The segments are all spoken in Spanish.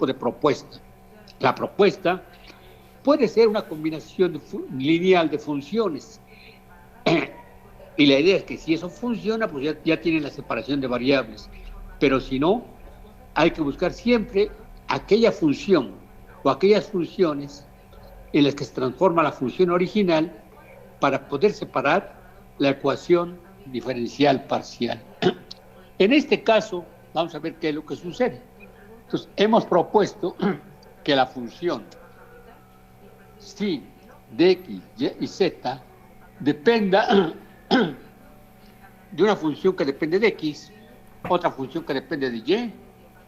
tipo de propuesta. La propuesta puede ser una combinación lineal de funciones. Y la idea es que si eso funciona, pues ya tiene la separación de variables. Pero si no, hay que buscar siempre aquella función o aquellas funciones en las que se transforma la función original para poder separar la ecuación diferencial parcial. En este caso, vamos a ver qué es lo que sucede. Entonces, hemos propuesto que la función psi de x, y y z dependa de una función que depende de x, otra función que depende de y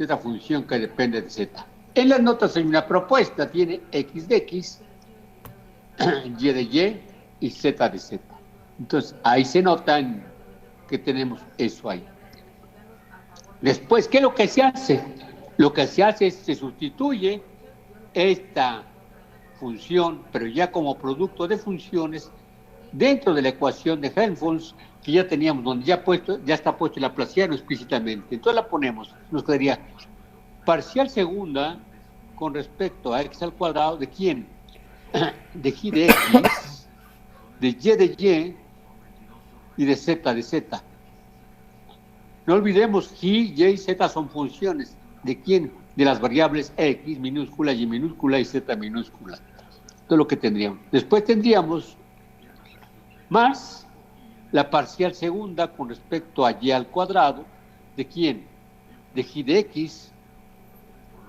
otra función que depende de z. En las notas hay una propuesta, tiene x de x, y de y z de z. Entonces, ahí se notan que tenemos eso ahí. Después, ¿qué es lo que se hace? Lo que se hace es se sustituye esta función, pero ya como producto de funciones, dentro de la ecuación de Helmholtz, que ya teníamos, donde ya está puesto el laplaciano explícitamente. Entonces la ponemos, nos quedaría parcial segunda con respecto a x al cuadrado, ¿de quién? De y de x, de y y de z de z. No olvidemos y z son funciones. ¿De quién? De las variables x minúscula, y minúscula y z minúscula. Esto es lo que tendríamos. Después tendríamos más la parcial segunda con respecto a y al cuadrado. ¿De quién? De y de x,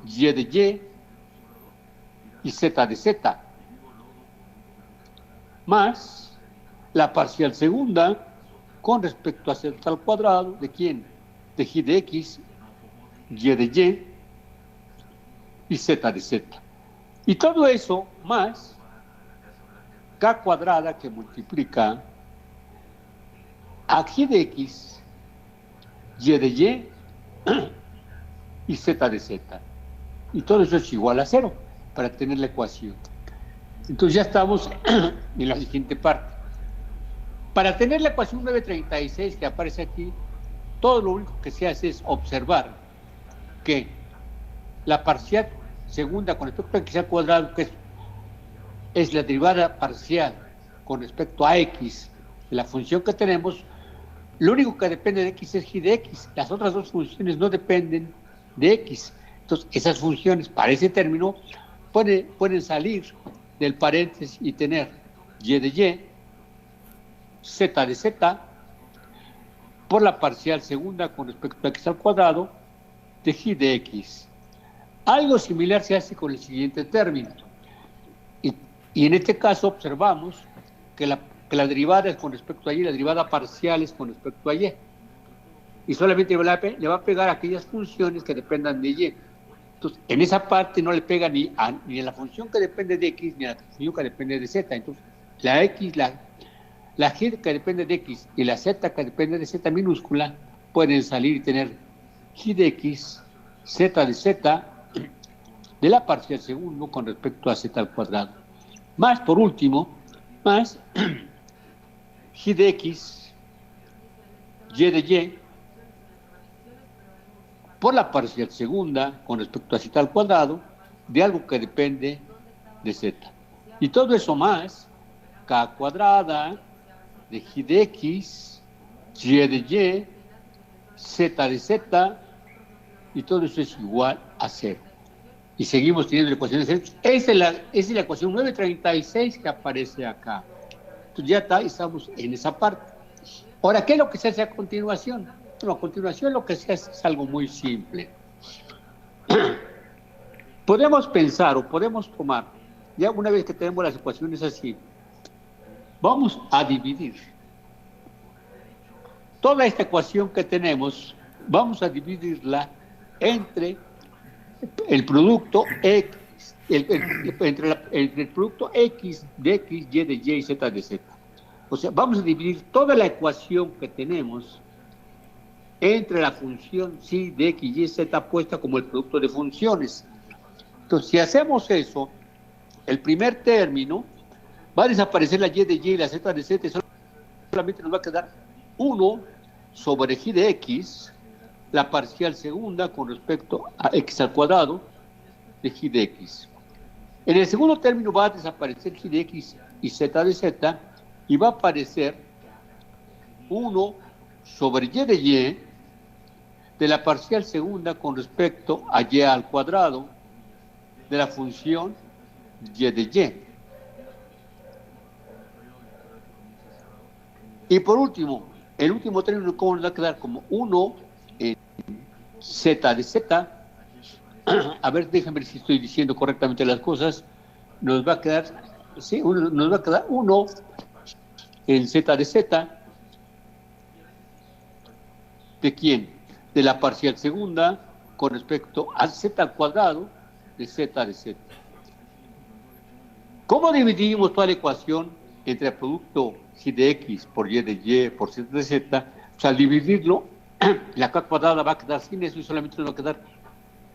y de y z de z. Más la parcial segunda con respecto a z al cuadrado. ¿De quién? De y de x, y de y z de z. Y todo eso más k cuadrada que multiplica a y de x, y de y z de z. Y todo eso es igual a 0 para tener la ecuación. Entonces ya estamos en la siguiente parte. Para tener la ecuación 936 que aparece aquí, todo lo único que se hace es observar que la parcial segunda con respecto a x al cuadrado, que es la derivada parcial con respecto a x de la función que tenemos, lo único que depende de x es y de x. Las otras dos funciones no dependen de x. Entonces, esas funciones para ese término pueden salir del paréntesis y tener y de y, z de z, por la parcial segunda con respecto a x al cuadrado, de y de x. Algo similar se hace con el siguiente término. Y en este caso observamos que la derivada es con respecto a y, la derivada parcial es con respecto a y. Y solamente le va a pegar a aquellas funciones que dependan de y. Entonces, en esa parte no le pega ni a la función que depende de x, ni a la función que depende de z. Entonces, la x, la y que depende de x y la z que depende de z minúscula pueden salir y tener y de x, z de z, de la parcial segundo con respecto a z al cuadrado. Más, por último, más y de x, y de y, por la parcial segunda con respecto a z al cuadrado, de algo que depende de z. Y todo eso más k cuadrada de y de x, y de y, z de z, y todo eso es igual a 0. Y seguimos teniendo la ecuación de 0. Esa es la ecuación 936 que aparece acá. Entonces ya estamos en esa parte. Ahora, ¿qué es lo que se hace a continuación? Bueno, a continuación lo que se hace es algo muy simple. Podemos pensar o podemos tomar, ya una vez que tenemos las ecuaciones así, vamos a dividir toda esta ecuación que tenemos, vamos a dividirla entre el producto x, entre el producto x de x, y de y, z de z. O sea, vamos a dividir toda la ecuación que tenemos entre la función psi de x, y, z puesta como el producto de funciones. Entonces, si hacemos eso, el primer término va a desaparecer la y de y y la z de z, y solamente nos va a quedar 1 sobre y de x, la parcial segunda con respecto a x al cuadrado, de g de x. En el segundo término va a desaparecer g de x y z de z, y va a aparecer 1 sobre y de y de la parcial segunda con respecto a y al cuadrado de la función y de y. Y por último, el último término, ¿cómo nos va a quedar? Como 1 en z de z. A ver, déjenme ver si estoy diciendo correctamente las cosas. Nos va a quedar, sí, nos va a quedar 1 en z de z. ¿De quién? De la parcial segunda con respecto a z al cuadrado de z de z. ¿Cómo dividimos toda la ecuación entre el producto g de x por y de y por z de z? Pues al dividirlo, la k cuadrada va a quedar sin eso y solamente nos va a quedar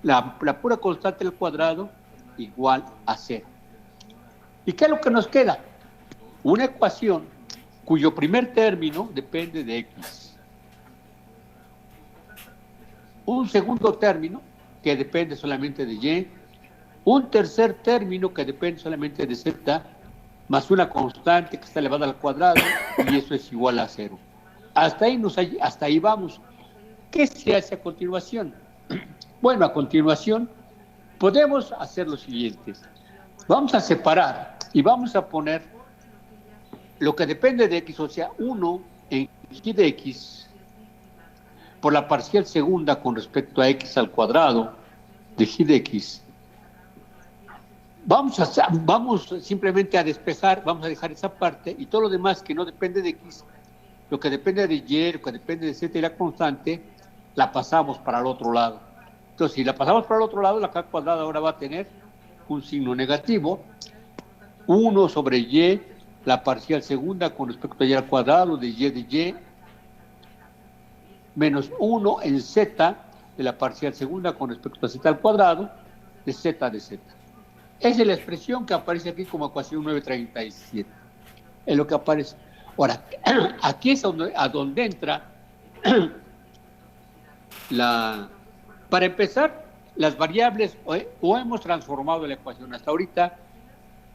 la pura constante del cuadrado igual a 0. ¿Y qué es lo que nos queda? Una ecuación cuyo primer término depende de x. Un segundo término que depende solamente de y. Un tercer término que depende solamente de z, más una constante que está elevada al cuadrado, y eso es igual a 0. Hasta ahí vamos. ¿Qué se hace a continuación? Bueno, a continuación podemos hacer lo siguiente. Vamos a separar y vamos a poner lo que depende de x, o sea, 1 en g de x por la parcial segunda con respecto a x al cuadrado de g de x. Vamos simplemente a despejar, vamos a dejar esa parte, y todo lo demás que no depende de x, lo que depende de y, lo que depende de z y la constante, la pasamos para el otro lado. Entonces, si la pasamos para el otro lado, la k cuadrada ahora va a tener un signo negativo, 1 sobre y, la parcial segunda con respecto a y al cuadrado de y, menos 1 en z de la parcial segunda con respecto a z al cuadrado de z de z. Esa es la expresión que aparece aquí como ecuación 937. Es lo que aparece. Ahora, aquí es a donde entra para empezar, las variables, o hemos transformado la ecuación hasta ahorita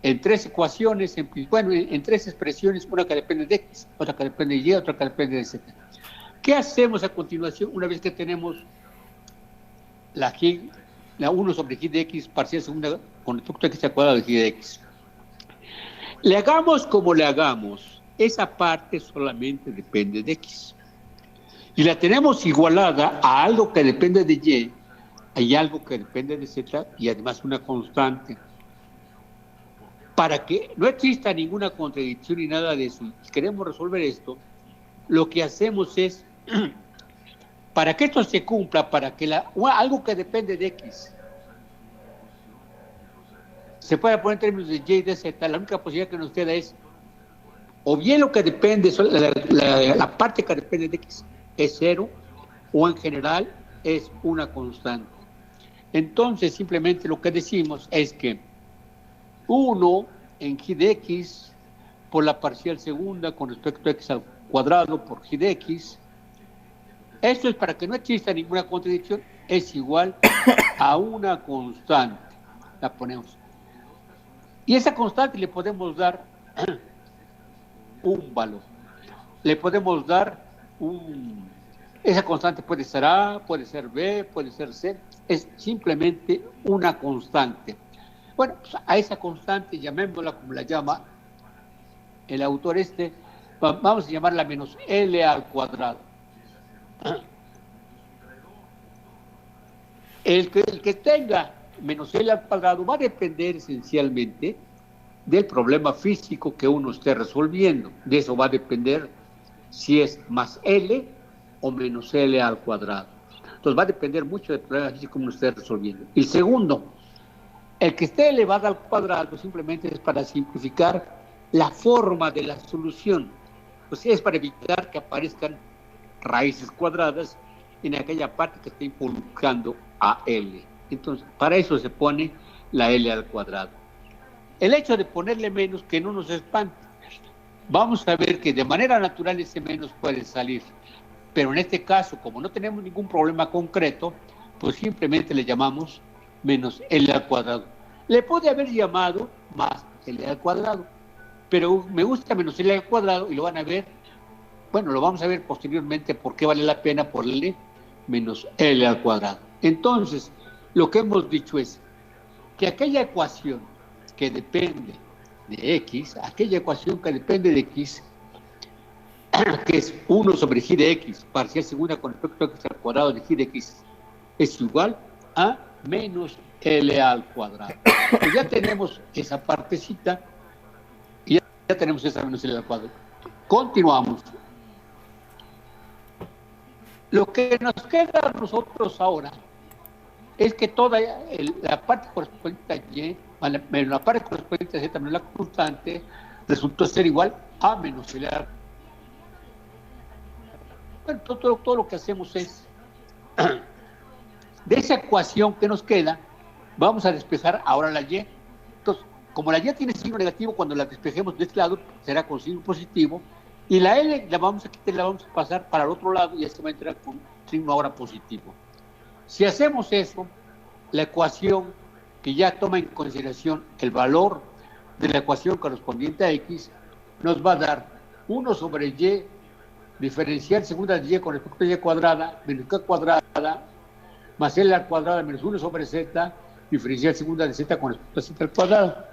en tres ecuaciones, en tres expresiones, una que depende de x, otra que depende de y, otra que depende de z. ¿Qué hacemos a continuación una vez que tenemos la 1 sobre g de x parcial segunda con respecto a x al cuadrado de g de x? Le hagamos como le hagamos, esa parte solamente depende de x. Y la tenemos igualada a algo que depende de y, hay algo que depende de z y además una constante. Para que no exista ninguna contradicción ni nada de eso, si queremos resolver esto, lo que hacemos es, para que esto se cumpla, para que algo que depende de x se pueda poner en términos de y y de z, la única posibilidad que nos queda es, o bien lo que depende, la parte que depende de x es 0, o en general es una constante. Entonces, simplemente lo que decimos es que 1 en g de x por la parcial segunda con respecto a x al cuadrado por g de x, esto es para que no exista ninguna contradicción, es igual a una constante. La ponemos. Y esa constante le podemos dar un valor. Le podemos dar esa constante puede ser A, puede ser B, puede ser C, es simplemente una constante. Bueno, pues a esa constante, llamémosla como la llama el autor vamos a llamarla menos L al cuadrado. El que tenga menos L al cuadrado va a depender esencialmente del problema físico que uno esté resolviendo. De eso va a depender si es más L o menos L al cuadrado. Entonces va a depender mucho del problema físico que uno esté resolviendo. Y segundo, el que esté elevado al cuadrado simplemente es para simplificar la forma de la solución. Pues es para evitar que aparezcan raíces cuadradas en aquella parte que está involucrando a L. Entonces, para eso se pone la L al cuadrado. El hecho de ponerle menos, que no nos espante. Vamos a ver que de manera natural ese menos puede salir. Pero en este caso, como no tenemos ningún problema concreto, pues simplemente le llamamos menos L al cuadrado. Le puede haber llamado más L al cuadrado, pero me gusta menos L al cuadrado y lo van a ver, bueno, lo vamos a ver posteriormente por qué vale la pena ponerle menos L al cuadrado. Entonces, lo que hemos dicho es que aquella ecuación que depende de X, aquella ecuación que depende de X, que es 1 sobre G de X, parcial segunda con respecto a X al cuadrado de G de X, es igual a menos L al cuadrado. Pues ya tenemos esa partecita y ya tenemos esa menos L al cuadrado. Continuamos. Lo que nos queda a nosotros ahora es que toda la parte correspondiente a Y, menos la parte correspondiente a Z menos la constante, resultó ser igual a menos L al cuadrado. Bueno, todo lo que hacemos es, de esa ecuación que nos queda, vamos a despejar ahora la Y. Entonces, como la Y tiene signo negativo, cuando la despejemos de este lado, será con signo positivo, y la L la vamos a quitar y la vamos a pasar para el otro lado, y así va a entrar con signo ahora positivo. Si hacemos eso, la ecuación que ya toma en consideración el valor de la ecuación correspondiente a X, nos va a dar 1 sobre Y diferencial segunda de Y con respecto a Y cuadrada menos K cuadrada más L al cuadrado menos 1 sobre Z diferencial segunda de Z con respecto a Z al cuadrado.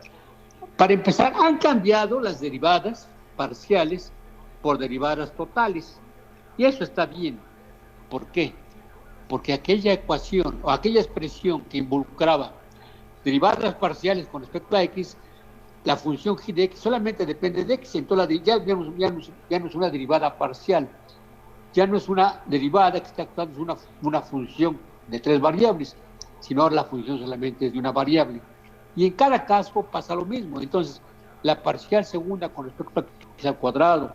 Para empezar, han cambiado las derivadas parciales por derivadas totales. Y eso está bien. ¿Por qué? Porque aquella ecuación o aquella expresión que involucraba derivadas parciales con respecto a X, la función g de X solamente depende de X, entonces ya no es una derivada parcial, ya no es una derivada que está actuando, es una función de 3 variables, sino ahora la función solamente es de una variable. Y en cada caso pasa lo mismo. Entonces, la parcial segunda con respecto a X al cuadrado,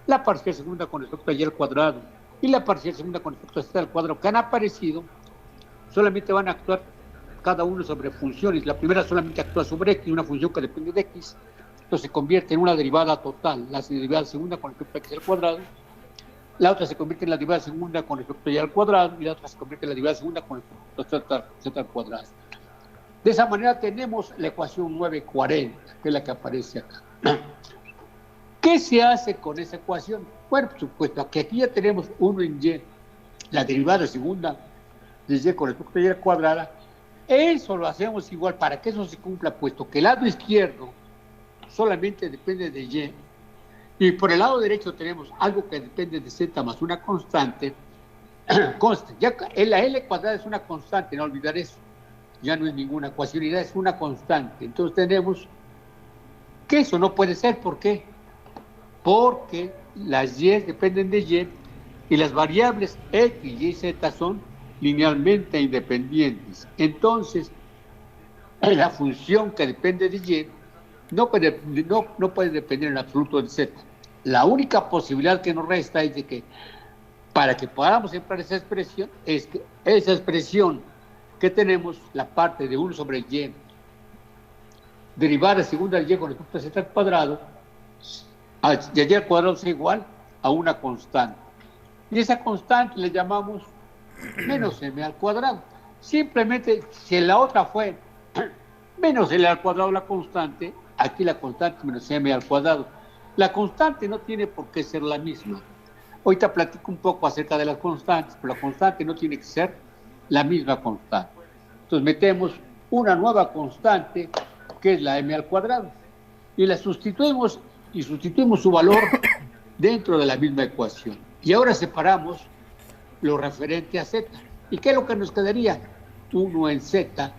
la parcial segunda con respecto a Y al cuadrado y la parcial segunda con respecto a Z al cuadrado que han aparecido, solamente van a actuar cada uno sobre funciones. La primera solamente actúa sobre X, una función que depende de X, entonces se convierte en una derivada total, la derivada segunda con respecto a X al cuadrado, la otra se convierte en la derivada segunda con respecto a Y al cuadrado y la otra se convierte en la derivada segunda con respecto a Z al cuadrado. De esa manera tenemos la ecuación 940, que es la que aparece acá. ¿Qué se hace con esa ecuación? Bueno, por supuesto, que aquí ya tenemos 1 en Y, la derivada segunda de Y con respecto a Y al cuadrado. Eso lo hacemos igual para que eso se cumpla, puesto que el lado izquierdo solamente depende de Y, y por el lado derecho tenemos algo que depende de Z más una constante. Consta, ya la L cuadrada es una constante, no olvidar eso. Ya no es ninguna ecuación, ya es una constante. Entonces tenemos que eso no puede ser. ¿Por qué? Porque las Y dependen de Y y las variables X, Y y Z son linealmente independientes. Entonces, la función que depende de Y no puede depender en absoluto de Z. La única posibilidad que nos resta es de que, para que podamos emplear esa expresión, es que esa expresión que tenemos, la parte de 1 sobre Y, derivada segunda de Y con respecto a Z al cuadrado, y Y al cuadrado es igual a una constante. Y esa constante le llamamos menos m al cuadrado. Simplemente, si la otra fue menos l al cuadrado la constante, aquí la constante menos m al cuadrado. La constante no tiene por qué ser la misma. Ahorita platico un poco acerca de las constantes, pero la constante no tiene que ser la misma constante. Entonces metemos una nueva constante, que es la m al cuadrado, y la sustituimos su valor dentro de la misma ecuación. Y ahora separamos lo referente a Z. ¿Y qué es lo que nos quedaría? 1 en Z.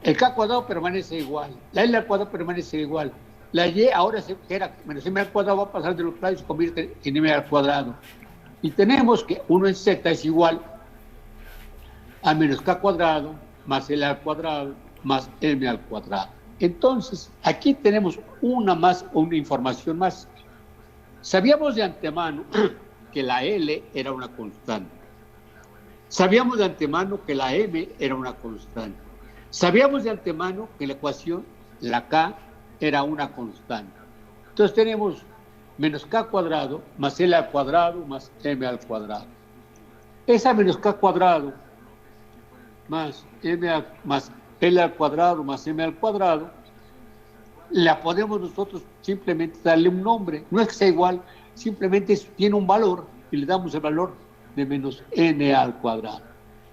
El K cuadrado permanece igual. La L al cuadrado permanece igual. La Y ahora que era menos M al cuadrado va a pasar de los lados y se convierte en M al cuadrado. Y tenemos que 1 en Z es igual a menos K cuadrado más L al cuadrado más M al cuadrado. Entonces, aquí tenemos una información más. Sabíamos de antemano que la L era una constante. Sabíamos de antemano que la M era una constante. Sabíamos de antemano que la ecuación, la K, era una constante. Entonces tenemos menos K cuadrado más L al cuadrado más M al cuadrado. Esa menos K cuadrado más más L al cuadrado más M al cuadrado, la podemos nosotros simplemente darle un nombre. No es que sea igual, simplemente tiene un valor y le damos el valor de menos N al cuadrado.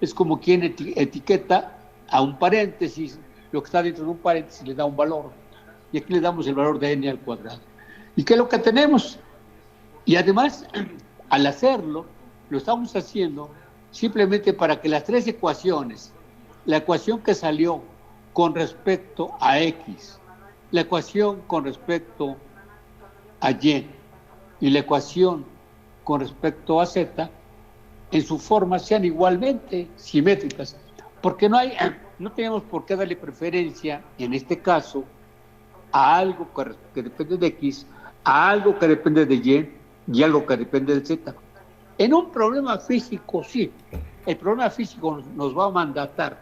Es como quien etiqueta a un paréntesis, lo que está dentro de un paréntesis le da un valor. Y aquí le damos el valor de N al cuadrado. ¿Y qué es lo que tenemos? Y además, al hacerlo, lo estamos haciendo simplemente para que las tres ecuaciones, la ecuación que salió con respecto a X, la ecuación con respecto a Y y la ecuación con respecto a Z, en su forma sean igualmente simétricas, porque no tenemos por qué darle preferencia, en este caso, a algo que depende de X, a algo que depende de Y algo que depende de Z. En un problema físico, sí, el problema físico nos va a mandatar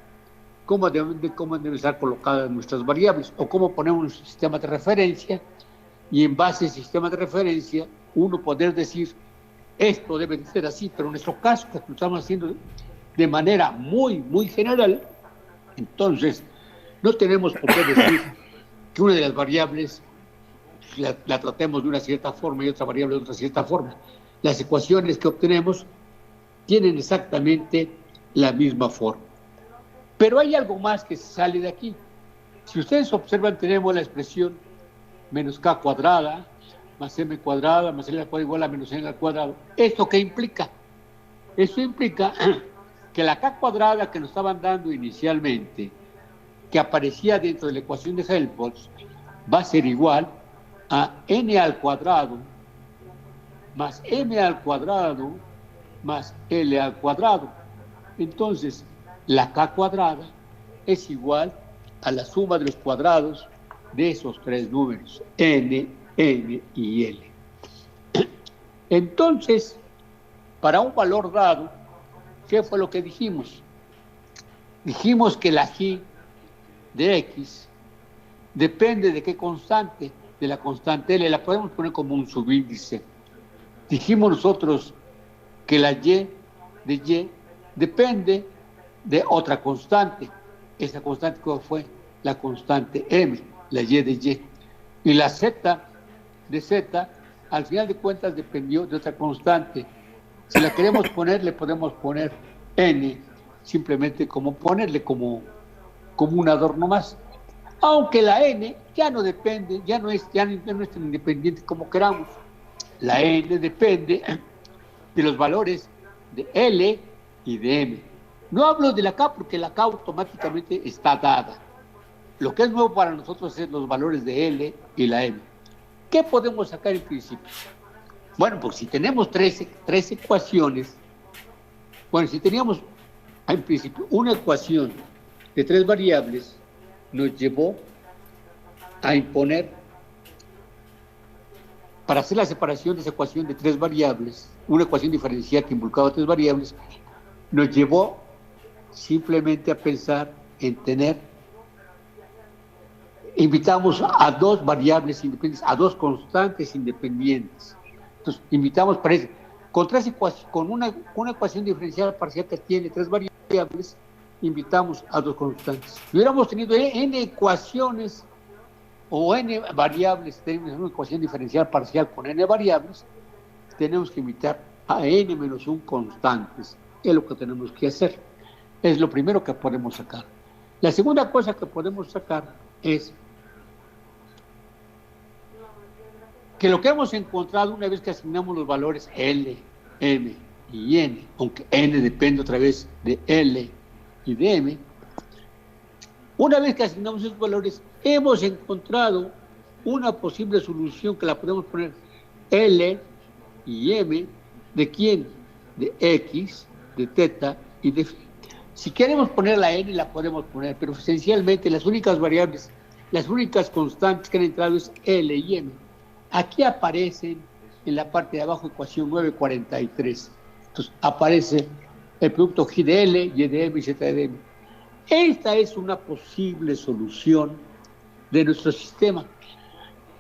cómo deben estar colocadas nuestras variables o cómo ponemos un sistema de referencia, y en base al sistema de referencia uno poder decir esto debe de ser así, pero en nuestro caso que lo estamos haciendo de manera muy, muy general, entonces no tenemos por qué decir que una de las variables la tratemos de una cierta forma y otra variable de otra cierta forma. Las ecuaciones que obtenemos tienen exactamente la misma forma. Pero hay algo más que sale de aquí. Si ustedes observan, tenemos la expresión menos k cuadrada más m cuadrada más l al cuadrado igual a menos n al cuadrado. ¿Esto qué implica? Eso implica que la k cuadrada que nos estaban dando inicialmente, que aparecía dentro de la ecuación de Helmholtz, va a ser igual a n al cuadrado más m al cuadrado más l al cuadrado. Entonces, la k cuadrada es igual a la suma de los cuadrados de esos tres números, n, m y l. Entonces, para un valor dado, ¿qué fue lo que dijimos? Dijimos que la g de x depende de qué constante, de la constante l, la podemos poner como un subíndice. Dijimos nosotros que la y de y depende de otra constante. Esa constante fue la constante m, la y de y. Y la z de z, al final de cuentas, dependió de otra constante. Si la queremos poner, le podemos poner n, simplemente como ponerle como un adorno más. Aunque la n ya no depende, ya no es tan independiente como queramos. La n depende de los valores de L y de M. No hablo de la K porque la K automáticamente está dada. Lo que es nuevo para nosotros es los valores de L y la M. ¿Qué podemos sacar en principio? Bueno, pues si tenemos tres ecuaciones, bueno, si teníamos en principio una ecuación de tres variables, nos llevó a imponer, para hacer la separación de esa ecuación de tres variables, una ecuación diferencial que involucraba tres variables, nos llevó simplemente a pensar en invitamos a dos variables independientes, a dos constantes independientes. Entonces, invitamos para eso, con una ecuación diferencial parcial que tiene tres variables, invitamos a dos constantes. Si hubiéramos tenido n ecuaciones o n variables, tenemos una ecuación diferencial parcial con n variables, tenemos que invitar a n menos 1 constantes. Es lo que tenemos que hacer. Es lo primero que podemos sacar. La segunda cosa que podemos sacar es que lo que hemos encontrado una vez que asignamos los valores L, M y N, aunque N depende otra vez de L y de M, una vez que asignamos esos valores, hemos encontrado una posible solución que la podemos poner L y M, ¿de quién? De X, de teta y de phi. Si queremos poner la N, la podemos poner, pero esencialmente las únicas variables, las únicas constantes que han entrado es L y M. Aquí aparecen en la parte de abajo ecuación 943. Entonces aparece el producto G de L, Y de M y Z de M. Esta es una posible solución de nuestro sistema.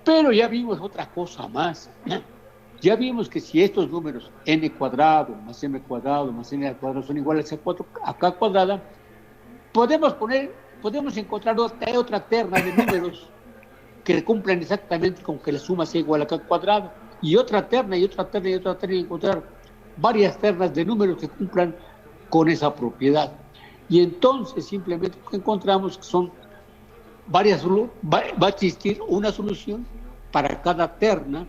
Pero ya vimos otra cosa más. Ya vimos que si estos números n cuadrado más m cuadrado más n al cuadrado son iguales a k cuadrada, Podemos encontrar otra terna de números que cumplan exactamente con que la suma sea igual a k al cuadrado, y otra terna, y otra terna, y otra terna, y encontrar varias ternas de números que cumplan con esa propiedad. Y entonces simplemente lo que encontramos que son va a existir una solución para cada terna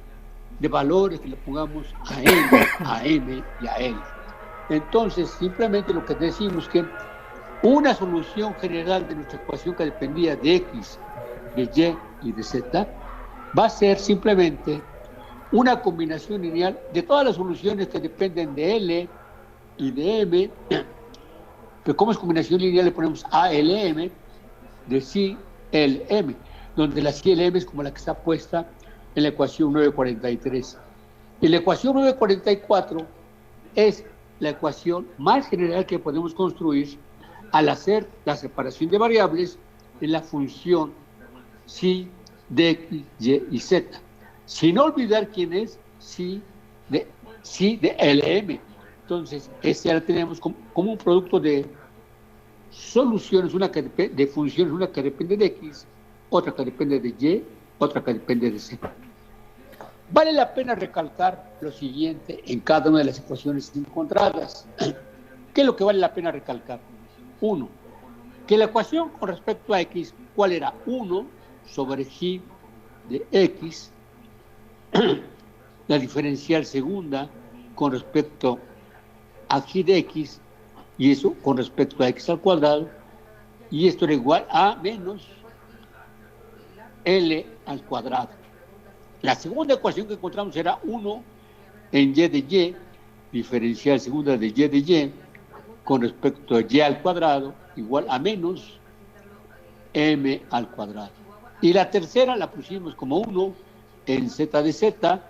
de valores que le pongamos a n, a m y a n. Entonces, simplemente lo que decimos que una solución general de nuestra ecuación que dependía de x, de y y de z, va a ser simplemente una combinación lineal de todas las soluciones que dependen de L y de M, pero como es combinación lineal le ponemos ALM de CLM, donde la CLM es como la que está puesta en la ecuación 943. Y la ecuación 944 es la ecuación más general que podemos construir al hacer la separación de variables en la función psi de x, y y z, sin olvidar quién es psi de LM. Entonces, este ya lo tenemos como un producto de soluciones, de funciones, una que depende de x, otra que depende de y, otra que depende de z. Vale la pena recalcar lo siguiente en cada una de las ecuaciones encontradas. ¿Qué es lo que vale la pena recalcar? Uno, que la ecuación con respecto a x, ¿cuál era? 1 sobre g de x, la diferencial segunda con respecto a g de x, y eso con respecto a x al cuadrado, y esto era igual a menos L al cuadrado. La segunda ecuación que encontramos era 1 en y de y, diferencial segunda de y, con respecto a y al cuadrado, igual a menos m al cuadrado. Y la tercera la pusimos como 1 en z de z,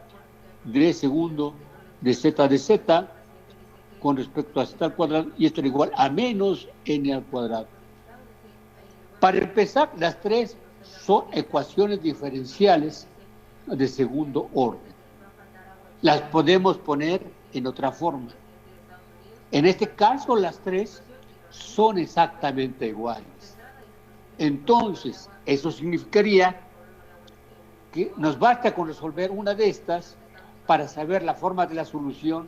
de segundo de z de z, con respecto a z al cuadrado, y esto era igual a menos n al cuadrado. Para empezar, las tres son ecuaciones diferenciales de segundo orden. Las podemos poner en otra forma. En este caso, las tres son exactamente iguales. Entonces, eso significaría que nos basta con resolver una de estas para saber la forma de la solución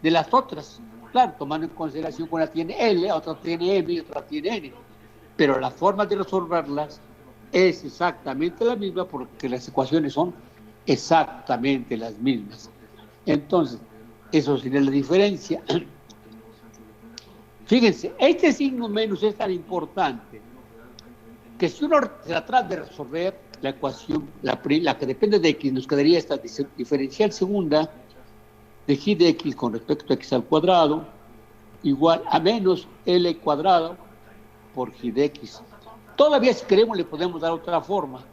de las otras. Claro, tomando en consideración que una tiene L, otra tiene M y otra tiene N. Pero la forma de resolverlas es exactamente la misma porque las ecuaciones son exactamente las mismas. Entonces, eso sería la diferencia. Fíjense, este signo menos es tan importante que si uno trata de resolver la ecuación, la que depende de x, nos quedaría esta diferencial segunda de g de x con respecto a x al cuadrado igual a menos L cuadrado por g de x. Todavía si queremos le podemos dar otra forma,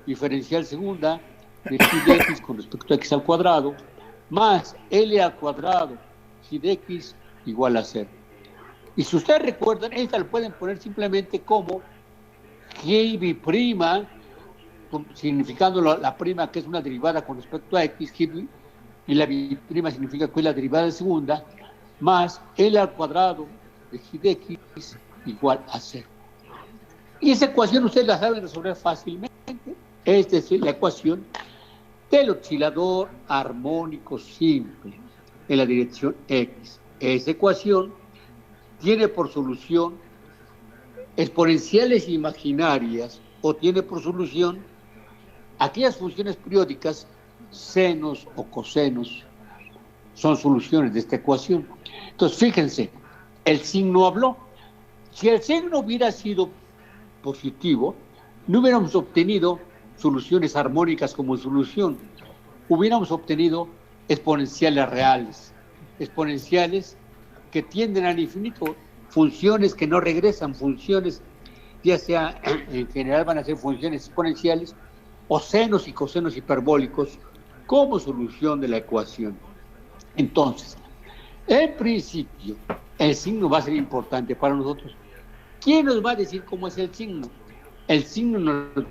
diferencial segunda de g de x con respecto a x al cuadrado más L al cuadrado g de x igual a 0. Y si ustedes recuerdan, esta lo pueden poner simplemente como g prima, significando la prima que es una derivada con respecto a x, y la prima significa que es la derivada de segunda, más L al cuadrado de g de x igual a 0. Y esa ecuación ustedes la saben resolver fácilmente. Esta es la ecuación del oscilador armónico simple en la dirección x. Esa ecuación tiene por solución exponenciales imaginarias o tiene por solución aquellas funciones periódicas, senos o cosenos, son soluciones de esta ecuación. Entonces, fíjense, el signo habló. Si el signo hubiera sido positivo, no hubiéramos obtenido soluciones armónicas como solución, hubiéramos obtenido exponenciales reales, exponenciales que tienden al infinito, funciones que no regresan, funciones, ya sea en general van a ser funciones exponenciales, o senos y cosenos hiperbólicos como solución de la ecuación. Entonces, en principio, el signo va a ser importante para nosotros. ¿Quién nos va a decir cómo es el signo? El signo nos...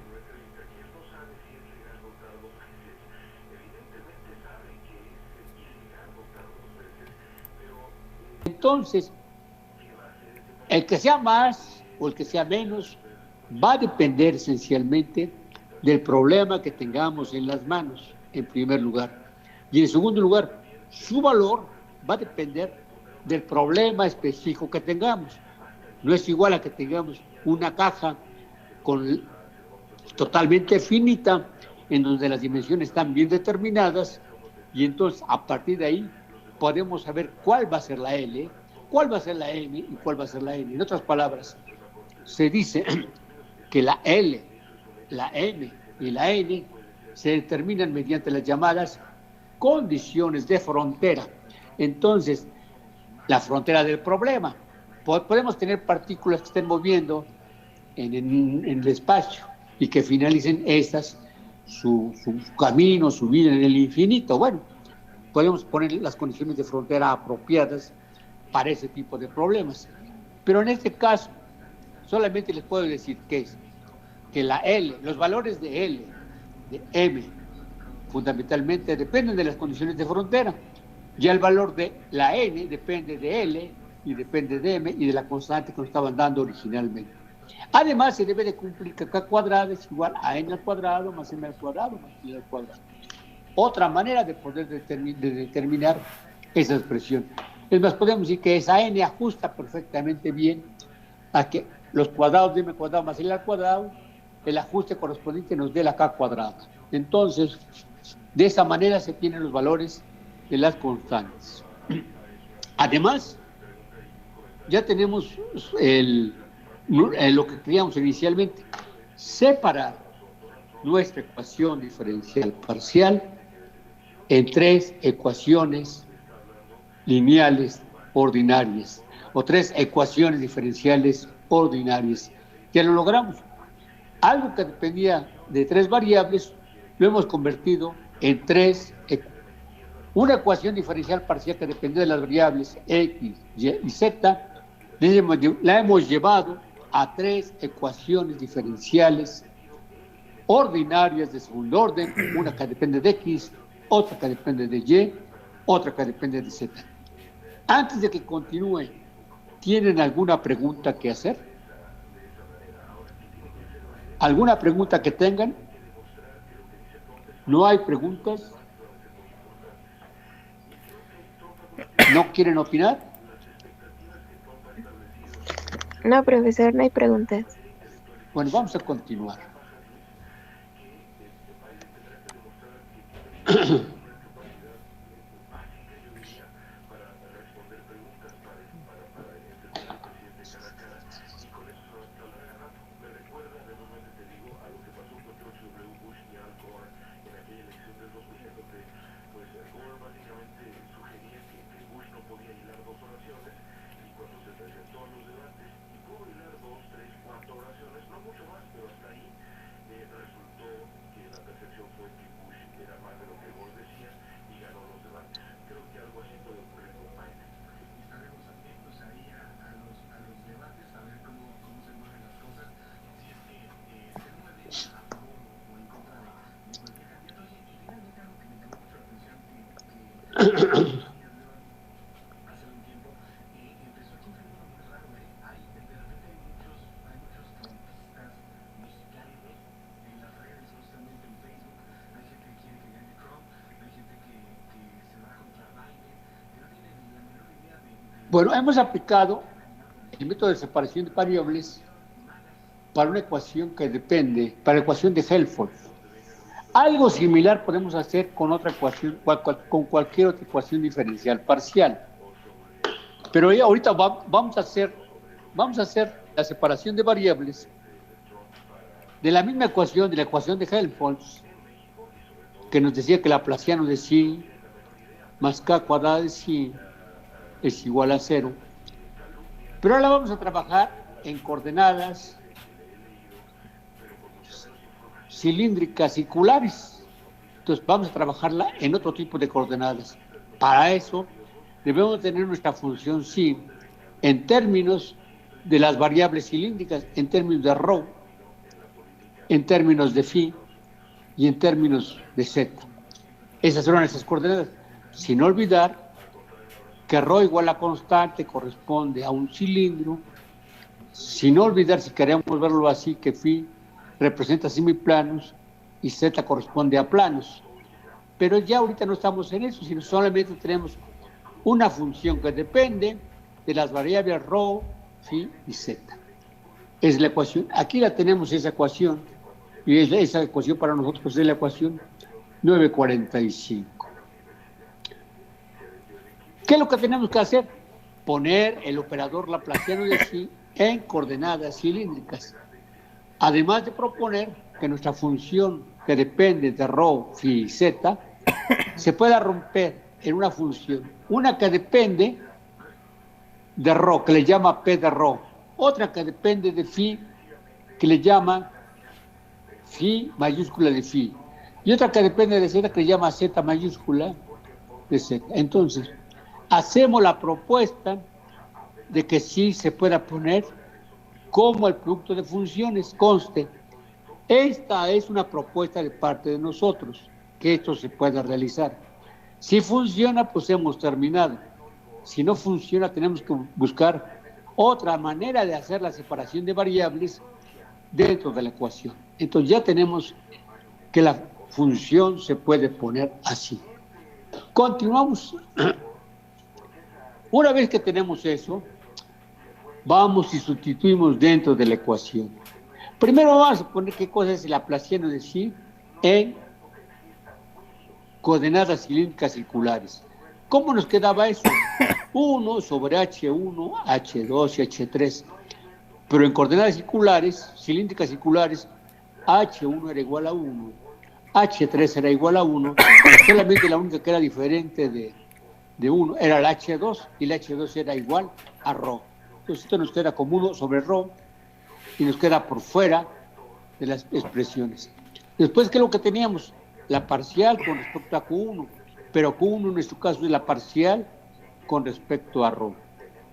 Entonces, el que sea más o el que sea menos, va a depender esencialmente del problema que tengamos en las manos, en primer lugar. Y en segundo lugar, su valor va a depender del problema específico que tengamos. No es igual a que tengamos una caja totalmente finita, en donde las dimensiones están bien determinadas, y entonces a partir de ahí podemos saber cuál va a ser la L, cuál va a ser la M y cuál va a ser la N. En otras palabras, se dice que la L, la M y la N se determinan mediante las llamadas condiciones de frontera. Entonces, la frontera del problema. Podemos tener partículas que estén moviendo en el espacio y que finalicen estas su camino, su vida en el infinito. Bueno, podemos poner las condiciones de frontera apropiadas para ese tipo de problemas. Pero en este caso, solamente les puedo decir que la L, los valores de L, de M, fundamentalmente dependen de las condiciones de frontera. Ya el valor de la N depende de L y depende de M y de la constante que nos estaban dando originalmente. Además, se debe de cumplir que K cuadrado es igual a N al cuadrado más M al cuadrado más I al cuadrado. Otra manera de poder determinar esa expresión. Es más, podemos decir que esa N ajusta perfectamente bien a que los cuadrados de M cuadrado más L al cuadrado, el ajuste correspondiente nos dé la K cuadrada. Entonces, de esa manera se tienen los valores de las constantes. Además, ya tenemos lo que creíamos inicialmente, separar nuestra ecuación diferencial parcial en 3 ecuaciones lineales ordinarias o 3 ecuaciones diferenciales ordinarias. Ya lo logramos. Algo que dependía de 3 variables lo hemos convertido en 3 una ecuación diferencial parcial que dependía de las variables X, Y y Z, la hemos llevado a 3 ecuaciones diferenciales ordinarias de segundo orden, una que depende de X, otra que depende de Y, otra que depende de Z. Antes de que continúe, ¿tienen alguna pregunta que hacer? ¿Alguna pregunta que tengan? ¿No hay preguntas? ¿No quieren opinar? No, profesor, no hay preguntas. Bueno, vamos a continuar. Bueno, hemos aplicado el método de separación de variables para una ecuación que depende, para la ecuación de Helmholtz. Algo similar podemos hacer con otra ecuación, con cualquier otra ecuación diferencial parcial. Pero ahorita vamos a hacer la separación de variables de la misma ecuación, de la ecuación de Helmholtz, que nos decía que Laplaciano de psi más K cuadrada de psi es igual a 0. Pero ahora vamos a trabajar en coordenadas cilíndricas circulares. Entonces vamos a trabajarla en otro tipo de coordenadas. Para eso debemos tener nuestra función psi en términos de las variables cilíndricas, en términos de ρ, en términos de phi y en términos de z. Esas son nuestras coordenadas. Sin olvidar que ρ igual a constante corresponde a un cilindro sin olvidar, si queremos verlo así, que phi representa semiplanos y z corresponde a planos. Pero ya ahorita no estamos en eso, sino solamente tenemos una función que depende de las variables ρ, phi y z. Es la ecuación. Aquí la tenemos, esa ecuación, y esa ecuación para nosotros es la ecuación 945. ¿Qué es lo que tenemos que hacer? Poner el operador laplaciano de phi en coordenadas cilíndricas. Además de proponer que nuestra función que depende de ρ, phi y z se pueda romper en una función, una que depende de ρ, que le llama P de ρ, otra que depende de phi, que le llama phi mayúscula de phi, y otra que depende de z, que le llama z mayúscula de z. Entonces, hacemos la propuesta de que sí se pueda poner como el producto de funciones conste. Esta es una propuesta de parte de nosotros, que esto se pueda realizar. Si funciona, pues hemos terminado. Si no funciona, tenemos que buscar otra manera de hacer la separación de variables dentro de la ecuación. Entonces ya tenemos que la función se puede poner así. Continuamos. Una vez que tenemos eso, vamos y sustituimos dentro de la ecuación. Primero vamos a poner qué cosa es el laplaciano de phi en coordenadas cilíndricas circulares. ¿Cómo nos quedaba eso? 1 sobre H1, H2 y H3. Pero en coordenadas circulares, cilíndricas circulares, H1 era igual a 1, H3 era igual a 1, solamente la única que era diferente de 1 era el H2, y el H2 era igual a ρ. Entonces esto nos queda como 1 sobre ρ, y nos queda por fuera de las expresiones. Después, ¿qué es lo que teníamos? La parcial con respecto a Q1, pero Q1 en nuestro caso es la parcial con respecto a ρ.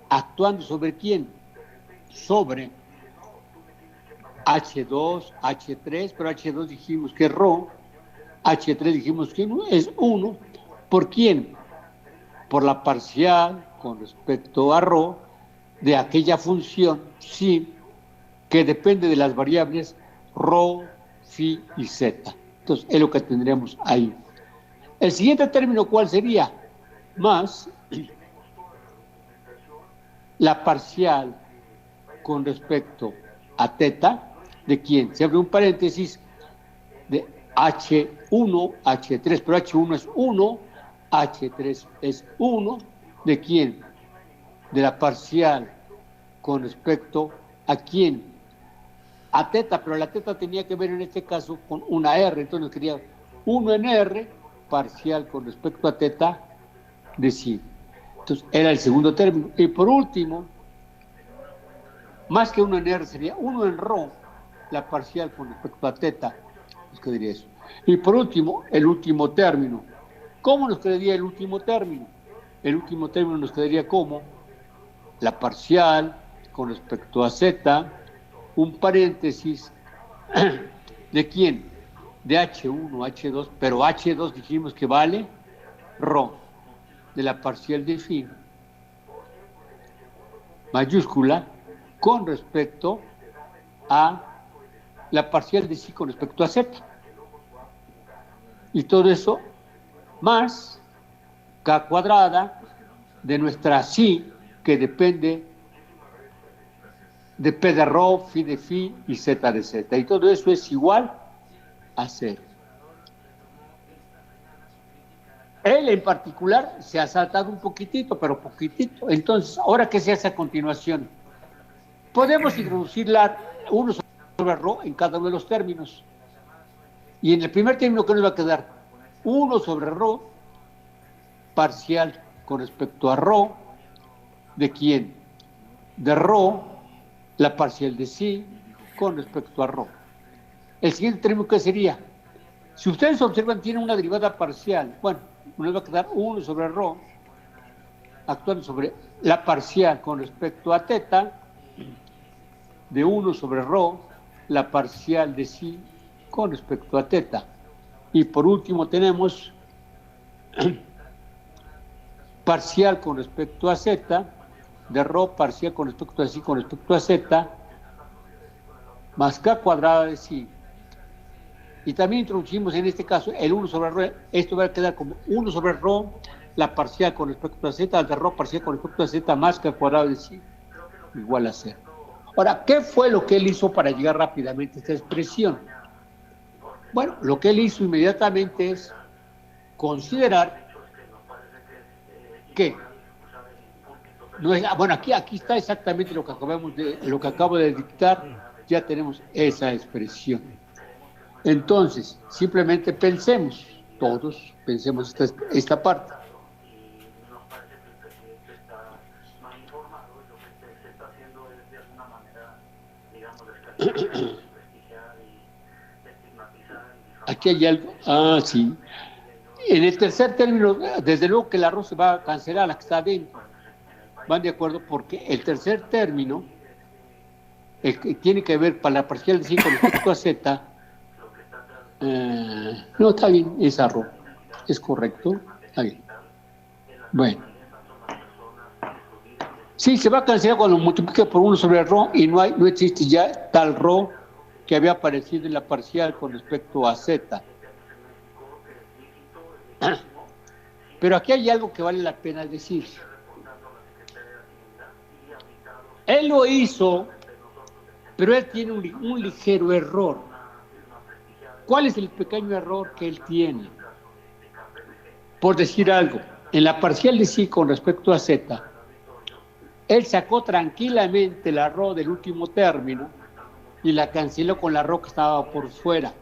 ¿Actuando sobre quién? Sobre H2, H3, pero H2 dijimos que es ρ, H3 dijimos que es 1. ¿Por quién? Por la parcial con respecto a ρ de aquella función psi que depende de las variables ρ, phi y z. Entonces, es lo que tendremos ahí. El siguiente término, ¿cuál sería? Más la parcial con respecto a teta, ¿de quién? Se abre un paréntesis de H1, H3, pero H1 es 1, H3 es 1, ¿de quién? De la parcial con respecto a quién? A teta, pero la teta tenía que ver en este caso con una R, entonces quería 1 en R, parcial con respecto a teta de psi. Entonces era el segundo término. Y por último, más que 1 en R, sería 1 en ρ, la parcial con respecto a teta. ¿Qué diría eso? Y por último, el último término. ¿Cómo nos quedaría el último término? El último término nos quedaría como la parcial con respecto a z, un paréntesis, ¿de quién? De H1, H2, pero H2 dijimos que vale ρ, de la parcial de phi, mayúscula, con respecto a la parcial de psi con respecto a z. Y todo eso más k cuadrada de nuestra psi, que depende de P de ρ, phi de phi y z de z. Y todo eso es igual a 0. Él en particular se ha saltado un poquitito, pero poquitito. Entonces, ¿ahora qué se hace a continuación? Podemos introducir la 1 sobre ρ en cada uno de los términos. Y en el primer término, ¿qué nos va a quedar? 1 sobre ρ, parcial con respecto a ρ, ¿de quién? De ρ, la parcial de psi con respecto a ρ. El siguiente término, ¿qué sería? Si ustedes observan, tiene una derivada parcial. Bueno, nos va a quedar 1 sobre ρ, actuando sobre la parcial con respecto a teta, de 1 sobre ρ, la parcial de psi con respecto a teta. Y por último tenemos parcial con respecto a z, de rho parcial con respecto a sí con respecto a z, más k cuadrada de sí. Y también introducimos en este caso el 1 sobre rho. Esto va a quedar como 1 sobre rho, la parcial con respecto a z, de rho parcial con respecto a z, más k cuadrado de sí, igual a 0. Ahora, ¿qué fue lo que él hizo para llegar rápidamente a esta expresión? Bueno, lo que él hizo inmediatamente es considerar que no es, bueno, aquí está exactamente lo que acabo de dictar, ya tenemos esa expresión. Entonces, simplemente pensemos, todos pensemos esta parte. Aquí hay algo, sí. En el tercer término, desde luego que el arroz se va a cancelar, la que está adentro. ¿Van de acuerdo? Porque el tercer término, el que tiene que ver para la parcial de 5 con respecto a z, no, está bien, es arroz. Es correcto, está bien. Bueno. Sí, se va a cancelar cuando multiplique por 1 sobre rho y no existe ya tal rho que había aparecido en la parcial con respecto a z. Pero aquí hay algo que vale la pena decir. Él lo hizo, pero él tiene un ligero error. ¿Cuál es el pequeño error que él tiene? Por decir algo, en la parcial de sí con respecto a z, él sacó tranquilamente la rho del último término y la canceló con la rho que estaba por fuera.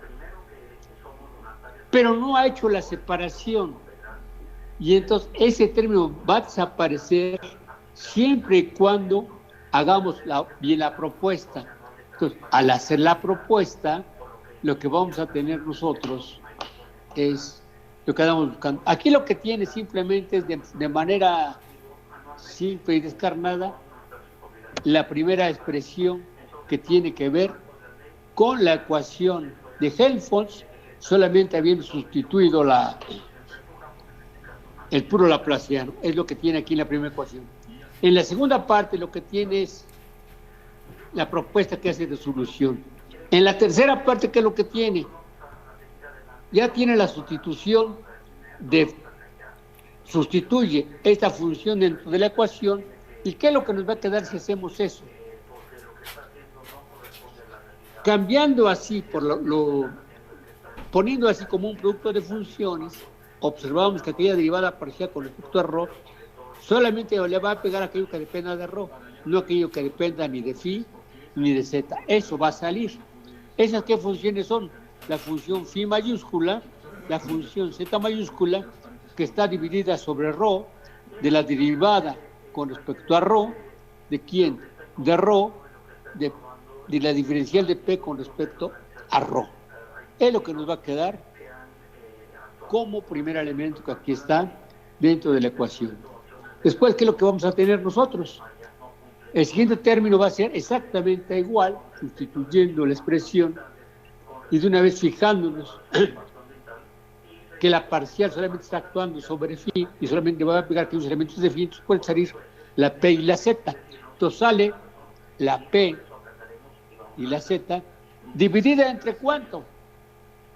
Pero no ha hecho la separación. Y entonces ese término va a desaparecer siempre y cuando hagamos bien la propuesta. Entonces, al hacer la propuesta, lo que vamos a tener nosotros es lo que estamos buscando. Aquí lo que tiene simplemente es de manera simple y descarnada la primera expresión que tiene que ver con la ecuación de Helmholtz, solamente habiendo sustituido el puro laplaciano. Es lo que tiene aquí en la primera ecuación. En la segunda parte lo que tiene es la propuesta que hace de solución. En la tercera parte, ¿qué es lo que tiene? Ya tiene la sustitución sustituye esta función dentro de la ecuación. ¿Y qué es lo que nos va a quedar si hacemos eso? Cambiando así, poniendo así como un producto de funciones, observamos que aquella derivada parcial con respecto a rho solamente le va a pegar aquello que dependa de rho, no aquello que dependa ni de phi ni de z. Eso va a salir. ¿Esas qué funciones son? La función phi mayúscula, la función z mayúscula, que está dividida sobre rho, de la derivada con respecto a rho, ¿de quién? De rho, de la diferencial de p con respecto a rho. Es lo que nos va a quedar como primer elemento que aquí está dentro de la ecuación. Después, ¿qué es lo que vamos a tener nosotros? El siguiente término va a ser exactamente igual, sustituyendo la expresión y de una vez fijándonos que la parcial solamente está actuando sobre phi y solamente va a pegar aquellos elementos de phi, entonces puede salir la p y la z. Entonces sale la p y la z dividida entre ¿cuánto?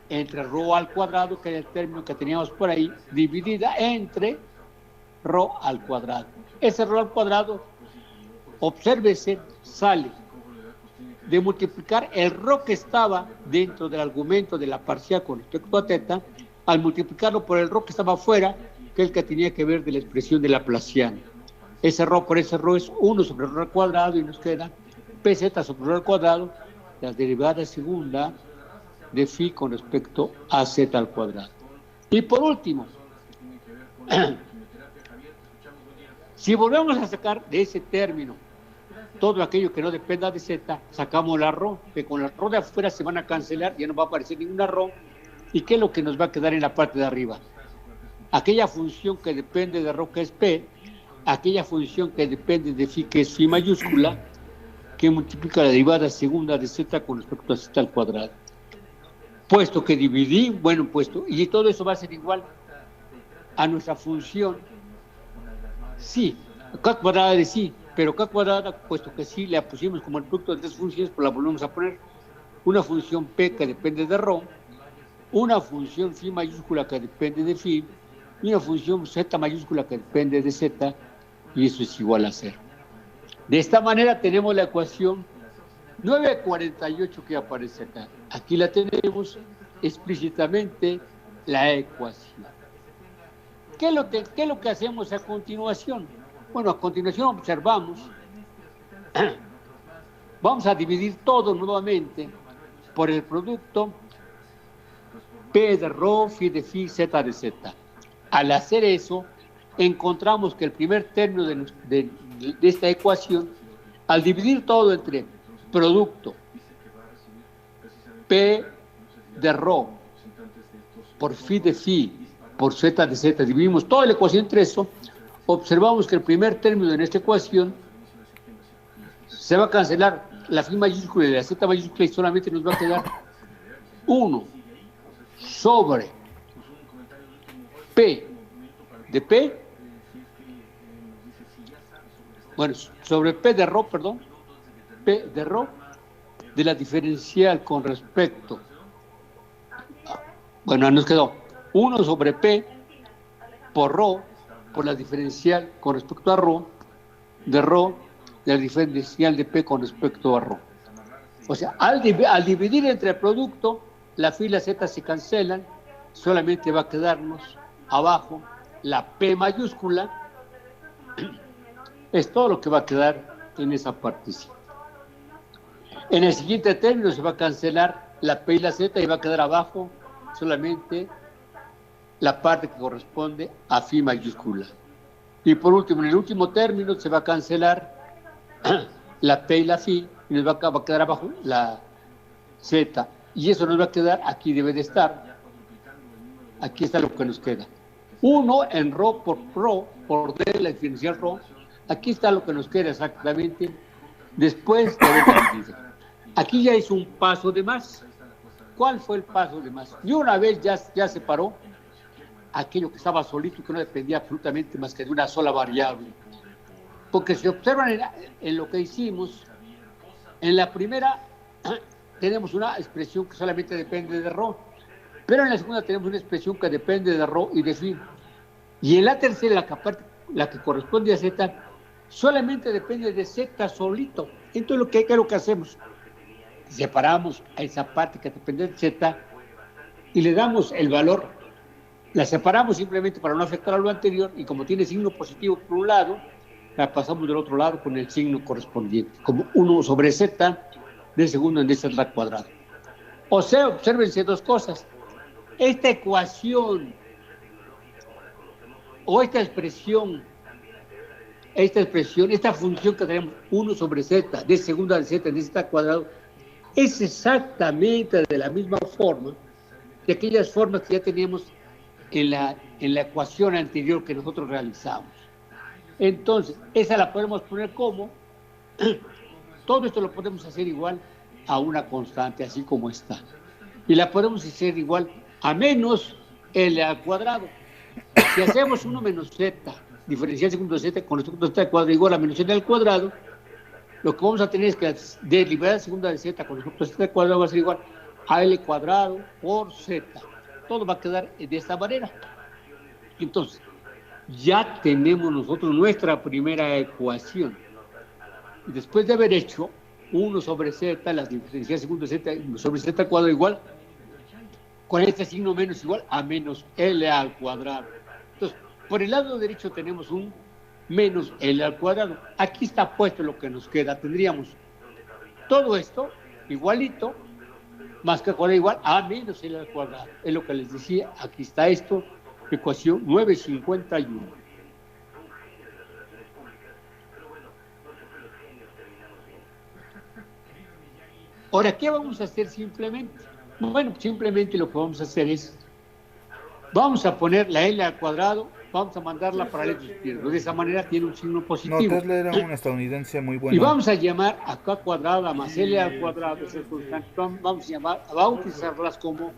Entre rho al cuadrado, que era el término que teníamos por ahí, dividida entre rho al cuadrado. Ese rho al cuadrado, obsérvese, sale de multiplicar el rho que estaba dentro del argumento de la parcial con respecto a θ, al multiplicarlo por el rho que estaba afuera, que es el que tenía que ver de la expresión de Laplaciano. Ese rho por ese rho es 1 sobre rho al cuadrado y nos queda pz sobre rho al cuadrado, la derivada segunda de phi con respecto a z al cuadrado. Y por último, si volvemos a sacar de ese término todo aquello que no dependa de z, sacamos la rho, que con la rho de afuera se van a cancelar, ya no va a aparecer ninguna rho. ¿Y qué es lo que nos va a quedar en la parte de arriba? Aquella función que depende de rho, que es p, aquella función que depende de phi, que es phi mayúscula, que multiplica la derivada segunda de z con respecto a z al cuadrado. Puesto que dividí, bueno, y todo eso va a ser igual a nuestra función sí, k cuadrada de sí, Pero K cuadrada, puesto que sí la pusimos como el producto de tres funciones, pues la volvemos a poner. Una función P que depende de ρ, una función phi mayúscula que depende de phi, y una función z mayúscula que depende de z, y eso es igual a 0. De esta manera tenemos la ecuación 948 que aparece acá. Aquí la tenemos explícitamente la ecuación. ¿Qué es lo que hacemos a continuación? Bueno, a continuación observamos, vamos a dividir todo nuevamente por el producto P de ρ, phi de phi, z de z. Al hacer eso, encontramos que el primer término de esta ecuación, al dividir todo entre producto P de ρ por phi de phi por z de z, dividimos toda la ecuación entre eso, observamos que el primer término en esta ecuación se va a cancelar la phi mayúscula y la z mayúscula y solamente nos va a quedar 1 sobre P de P, bueno, sobre P de ρ, perdón, P de ρ de la diferencial con respecto, bueno, nos quedó 1 sobre P por ρ, por la diferencial con respecto a ρ, de la diferencial de P con respecto a ρ. O sea, al dividir entre el producto, la phi y la z se cancelan, solamente va a quedarnos abajo la P mayúscula, es todo lo que va a quedar en esa partecita. En el siguiente término se va a cancelar la P y la Z y va a quedar abajo solamente la parte que corresponde a phi mayúscula. Y por último, en el último término se va a cancelar la P y la phi y nos va a quedar abajo la Z. Y eso nos va a quedar, aquí debe de estar, aquí está lo que nos queda. 1 en ρ por D, la diferencial ρ, aquí está lo que nos queda exactamente después de haber dividido. Aquí ya hizo un paso de más. ¿Cuál fue el paso de más? Y una vez ya separó aquello que estaba solito, que no dependía absolutamente más que de una sola variable. Porque si observan en lo que hicimos, en la primera tenemos una expresión que solamente depende de ρ, pero en la segunda tenemos una expresión que depende de ρ y de phi. Y en la tercera, la que corresponde a z, solamente depende de z solito. Entonces, ¿qué es lo que hacemos? Separamos a esa parte que depende de z y le damos el valor. La separamos simplemente para no afectar a lo anterior y como tiene signo positivo por un lado, la pasamos del otro lado con el signo correspondiente, como 1 sobre z del segundo en z al cuadrado. O sea, obsérvense dos cosas. Esta ecuación o esta expresión, esta función que tenemos 1 sobre z, de segunda de z, de z al cuadrado, es exactamente de la misma forma de aquellas formas que ya teníamos en la ecuación anterior que nosotros realizamos. Entonces, esa la podemos poner como, todo esto lo podemos hacer igual a una constante, así como está. Y la podemos hacer igual a menos L al cuadrado. Si hacemos 1 menos z, diferencial segundo de z con respecto a z al cuadrado igual a menos L al cuadrado, lo que vamos a tener es que derivada segunda de z con respecto a z al cuadrado va a ser igual a L cuadrado por z. Todo va a quedar de esta manera. Entonces, ya tenemos nosotros nuestra primera ecuación. Y después de haber hecho 1 sobre z, la diferencial segundo de z sobre z al cuadrado igual, con este signo menos igual a menos L al cuadrado. Entonces, por el lado derecho tenemos un menos L al cuadrado. Aquí está puesto lo que nos queda. Tendríamos todo esto igualito, más que cuadrado igual a menos L al cuadrado. Es lo que les decía, aquí está esto, ecuación 951. Ahora, ¿qué vamos a hacer simplemente? Bueno, simplemente lo que vamos a hacer es, vamos a poner la L al cuadrado, vamos a mandarla para el izquierdo. De esa manera tiene un signo positivo. No, Tesla era un estadounidense muy bueno. Y vamos a llamar a K cuadrada más L al cuadrado, vamos a bautizarlas como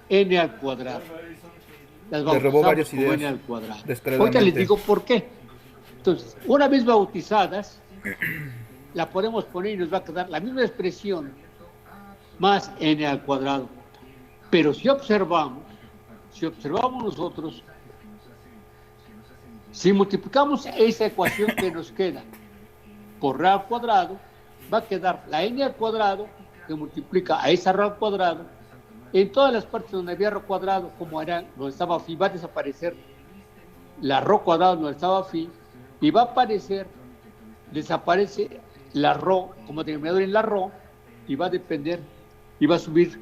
N al cuadrado. Las bautizamos como N al cuadrado. Ahorita les digo por qué. Entonces, una vez bautizadas, la podemos poner y nos va a quedar la misma expresión más n al cuadrado. Pero si observamos nosotros, si multiplicamos esa ecuación que nos queda por r al cuadrado, va a quedar la n al cuadrado que multiplica a esa r al cuadrado. En todas las partes donde había r cuadrado, como era donde estaba phi, va a desaparecer la r cuadrado donde estaba phi, y va a aparecer, desaparece la r como denominador en la r, y va a depender, y va a subir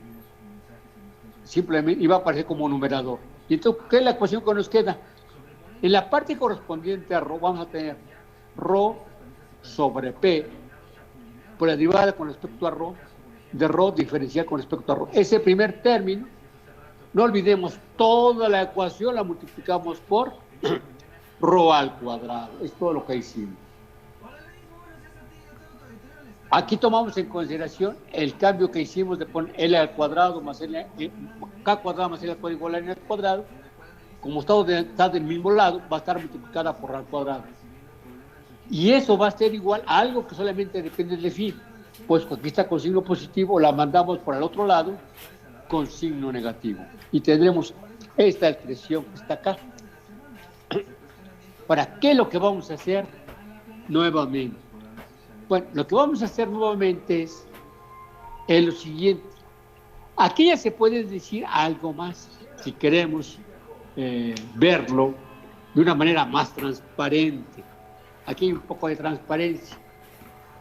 simplemente, y va a aparecer como numerador. Y entonces, ¿qué es la ecuación que nos queda? En la parte correspondiente a r vamos a tener r sobre p por la derivada con respecto a r, de ρ diferencial con respecto a ρ. Ese primer término, no olvidemos, toda la ecuación la multiplicamos por ρ al cuadrado. Es todo lo que hicimos. Aquí tomamos en consideración el cambio que hicimos de poner L al cuadrado más L, K cuadrado más L al cuadrado igual a N al cuadrado. Como está del mismo lado, va a estar multiplicada por R al cuadrado. Y eso va a ser igual a algo que solamente depende de phi. Pues aquí está con signo positivo, la mandamos por el otro lado con signo negativo. Y tendremos esta expresión que está acá. ¿Para qué lo que vamos a hacer nuevamente? Bueno, lo que vamos a hacer nuevamente es lo siguiente. Aquí ya se puede decir algo más, si queremos verlo de una manera más transparente. Aquí hay un poco de transparencia.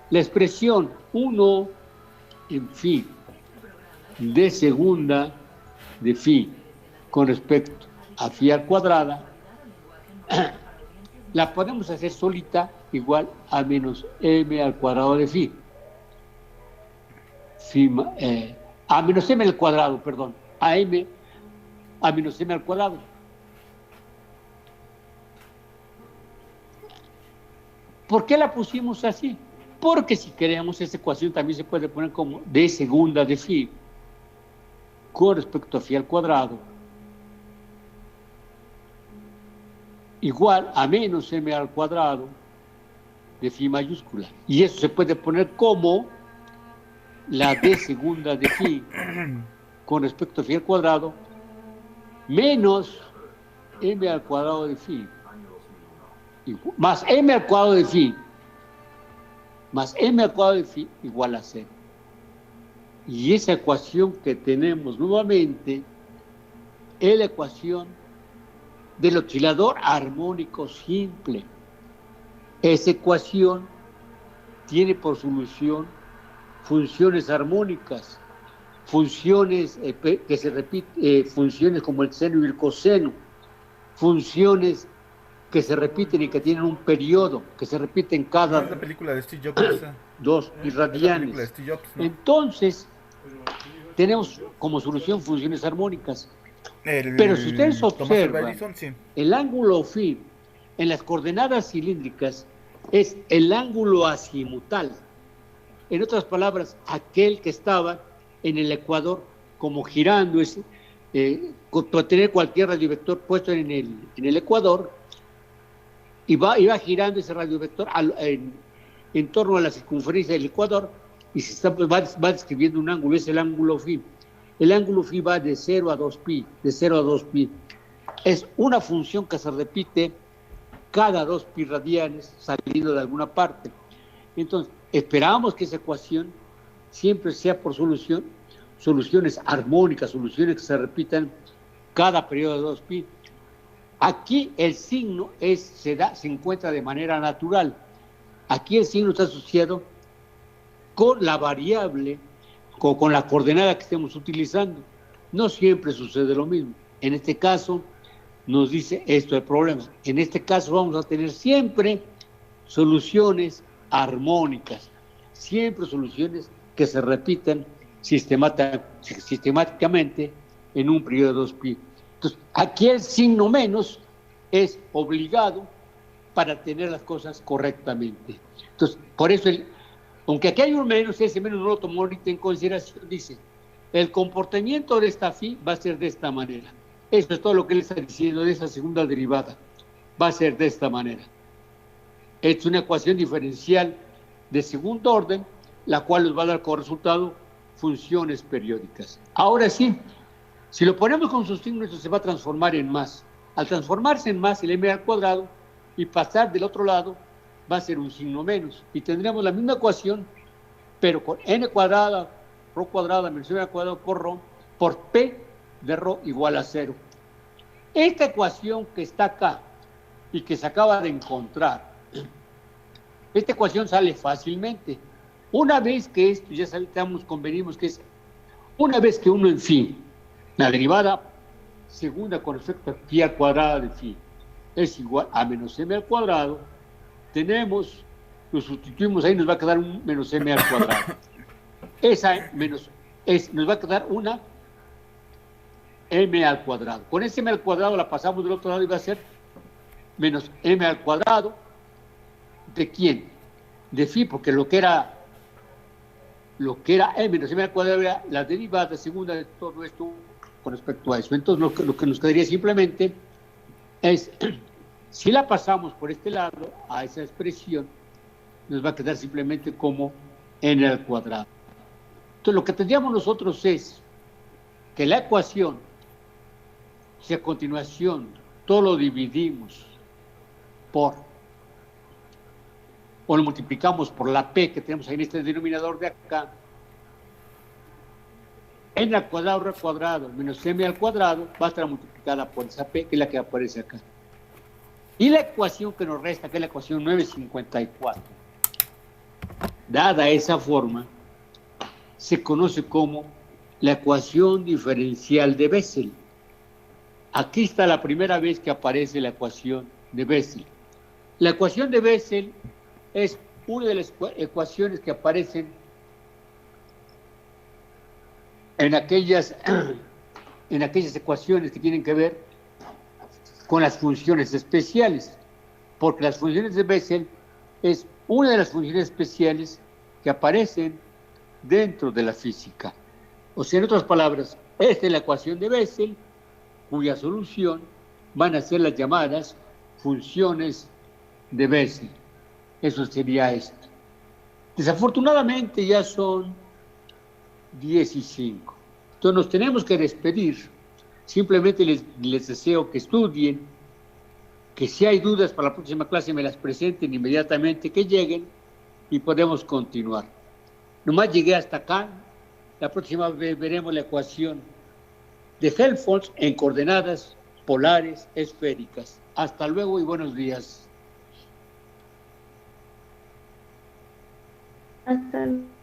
La expresión 1 en phi de segunda de phi con respecto a phi al cuadrada, la podemos hacer solita igual a menos m al cuadrado de phi. A menos m al cuadrado, perdón, a menos m al cuadrado. ¿Por qué la pusimos así? Porque si queremos esta ecuación también se puede poner como de segunda de phi con respecto a phi al cuadrado igual a menos m al cuadrado de phi mayúscula. Y eso se puede poner como la d segunda de phi con respecto a phi al cuadrado menos m al cuadrado de phi más m al cuadrado de phi más m al cuadrado de phi igual a 0. Y esa ecuación que tenemos nuevamente es la ecuación del oscilador armónico simple. Esa ecuación tiene por solución funciones armónicas, funciones que se repiten, funciones como el seno y el coseno, funciones que se repiten y que tienen un periodo, que se repiten cada... Es la película de Steve Jobs. Dos irradianes. Jobs, ¿no? Entonces, tenemos como solución funciones armónicas. Pero si ustedes observan, sí, el ángulo phi en las coordenadas cilíndricas es el ángulo azimutal. En otras palabras, aquel que estaba en el ecuador, como girando, tener cualquier radiovector puesto en el ecuador, y iba girando ese radiovector en torno a la circunferencia del ecuador, y va describiendo un ángulo, es el ángulo phi. El ángulo phi va de 0 a 2pi, de 0 a 2pi. Es una función que se repite cada 2pi radianes saliendo de alguna parte. Entonces, esperamos que esa ecuación siempre sea por soluciones armónicas, soluciones que se repitan cada periodo de 2pi. Aquí el signo se encuentra de manera natural. Aquí el signo está asociado con la variable, con la coordenada que estemos utilizando. No siempre sucede lo mismo. En este caso, nos dice esto el problema. En este caso vamos a tener siempre soluciones armónicas, siempre soluciones que se repitan sistemáticamente en un periodo de 2pi. Entonces, aquí el signo menos es obligado para tener las cosas correctamente. Entonces, por eso, aunque aquí hay un menos, ese menos no lo tomó ahorita en consideración, dice, el comportamiento de esta phi va a ser de esta manera. Eso es todo lo que él está diciendo de esa segunda derivada. Va a ser de esta manera. Es una ecuación diferencial de segundo orden, la cual nos va a dar como resultado funciones periódicas. Ahora sí, si lo ponemos con sus signos, esto se va a transformar en más. Al transformarse en más, el m al cuadrado, y pasar del otro lado, va a ser un signo menos. Y tendremos la misma ecuación, pero con n cuadrada, rho cuadrada menos m al cuadrado por rho, por p de rho igual a 0. Esta ecuación que está acá y que se acaba de encontrar, esta ecuación sale fácilmente. Una vez que esto, ya convenimos que es, una vez que uno, en fin, la derivada segunda con respecto a pi al cuadrado de phi es igual a menos m al cuadrado, tenemos, lo sustituimos ahí, nos va a quedar un menos m al cuadrado. Esa menos, nos va a quedar una m al cuadrado. Con ese m al cuadrado la pasamos del otro lado y va a ser menos m al cuadrado. ¿De quién? De phi, porque lo que era m menos m al cuadrado era la derivada segunda de todo esto con respecto a eso. Entonces lo que nos quedaría simplemente es, si la pasamos por este lado a esa expresión, nos va a quedar simplemente como n al cuadrado. Entonces lo que tendríamos nosotros es que la ecuación, si a continuación todo lo dividimos o lo multiplicamos por la p que tenemos ahí en este denominador de acá, n al cuadrado, r al cuadrado, menos m al cuadrado, va a estar multiplicada por esa p, que es la que aparece acá. Y la ecuación que nos resta, que es la ecuación 954, dada esa forma, se conoce como la ecuación diferencial de Bessel. Aquí está la primera vez que aparece la ecuación de Bessel. La ecuación de Bessel es una de las ecuaciones que aparecen en aquellas ecuaciones que tienen que ver con las funciones especiales, porque las funciones de Bessel es una de las funciones especiales que aparecen dentro de la física. O sea, en otras palabras, esta es la ecuación de Bessel, cuya solución van a ser las llamadas funciones de Bessel. Eso sería esto. Desafortunadamente ya son 15. Entonces nos tenemos que despedir. Simplemente les deseo que estudien, que si hay dudas para la próxima clase me las presenten inmediatamente, que lleguen y podemos continuar. Nomás llegué hasta acá. La próxima vez veremos la ecuación de Helmholtz en coordenadas polares esféricas. Hasta luego y buenos días. Hasta luego.